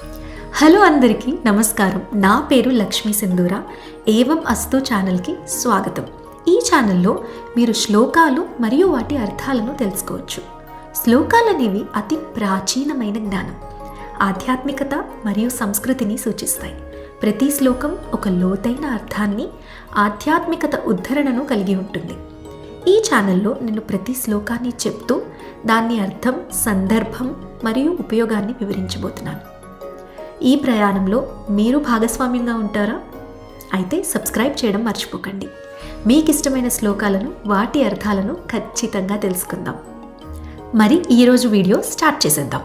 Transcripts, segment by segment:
Hello అందరికీ నమస్కారం. నా పేరు లక్ష్మీ సింధూర. ఏవం అస్తు ఛానల్కి స్వాగతం. ఈ ఛానల్లో మీరు శ్లోకాలు మరియు వాటి అర్థాలను తెలుసుకోవచ్చు. శ్లోకాలు అనేవి అతి ప్రాచీనమైన జ్ఞానం, ఆధ్యాత్మికత మరియు సంస్కృతిని సూచిస్తాయి. ప్రతి శ్లోకం ఒక లోతైన అర్థాన్ని, ఆధ్యాత్మికత ఉద్ధరణను కలిగి ఉంటుంది. ఈ ఛానల్లో నేను ప్రతి శ్లోకాన్ని చెప్తూ దాని అర్థం, సందర్భం మరియు ఉపయోగాన్ని వివరించబోతున్నాను. ఈ ప్రయాణంలో మీరు భాగస్వామ్యంగా ఉంటారా? అయితే సబ్స్క్రైబ్ చేయడం మర్చిపోకండి. మీకు ఇష్టమైన శ్లోకాలను, వాటి అర్థాలను ఖచ్చితంగా తెలుసుకుందాం. మరి ఈరోజు వీడియో స్టార్ట్ చేసేద్దాం.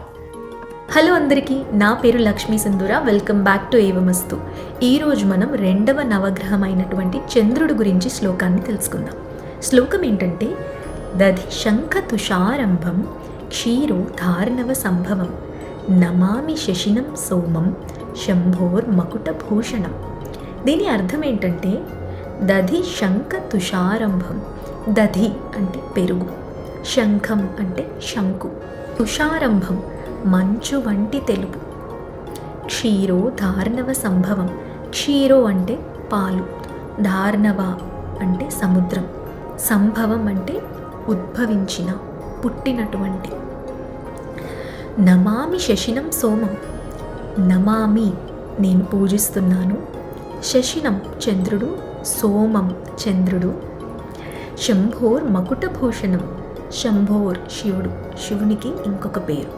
హలో అందరికీ, నా పేరు Lakshmi Sindhura. Welcome back to Evamasthu. ఈరోజు మనం 2వ నవగ్రహం అయినటువంటి చంద్రుడి గురించి శ్లోకాన్ని తెలుసుకుందాం. శ్లోకం ఏంటంటే, దధి శంఖ తుషారంభం క్షీరో ధార్ణవ సంభవం నమామి శశినం సోమం శంభోర్ మకుటభూషణం. దీని అర్థం ఏంటంటే, దధి శంఖ తుషారంభం. దధి అంటే పెరుగు, శంఖం అంటే శంకు, తుషారంభం మంచు వంటి తెలుపు, క్షీరో ధార్ణవ సంభవం. క్షీరో అంటే పాలు, ధార్ణవ అంటే సముద్రం, సంభవం అంటే ఉద్భవించిన, పుట్టినటువంటి. నమామి శశినం సోమం. నమామి నేను పూజిస్తున్నాను, శశినం చంద్రుడు, సోమం చంద్రుడు, శంభోర్ మకుటభూషణం. శంభోర్ శివుడు, శివునికి ఇంకొక పేరు.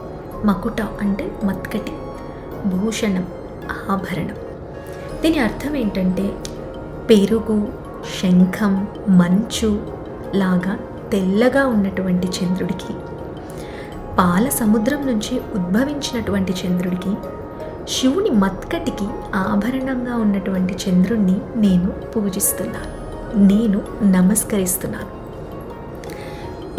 మకుట అంటే మత్కటి, భూషణం ఆభరణం. దీని అర్థం ఏంటంటే, పెరుగు, శంఖం, మంచు లాగా తెల్లగా ఉన్నటువంటి చంద్రుడికి, పాల సముద్రం నుంచి ఉద్భవించినటువంటి చంద్రుడికి, శివుని మత్కటికి ఆభరణంగా ఉన్నటువంటి చంద్రుణ్ణి నేను పూజిస్తున్నాను, నేను నమస్కరిస్తున్నాను.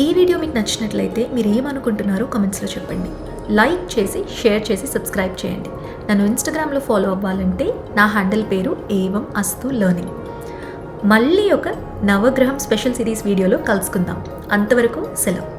ఈ వీడియో మీకు నచ్చినట్లయితే మీరు ఏమనుకుంటున్నారో కామెంట్స్లో చెప్పండి. లైక్ చేసి, షేర్ చేసి, సబ్స్క్రైబ్ చేయండి. నన్ను ఇన్స్టాగ్రామ్లో ఫాలో అవ్వాలంటే నా హ్యాండిల్ పేరు ఏవం అస్తు లెర్నింగ్. మళ్ళీ ఒక నవగ్రహం స్పెషల్ సిరీస్ వీడియోలో కలుసుకుందాం. అంతవరకు సెలవు.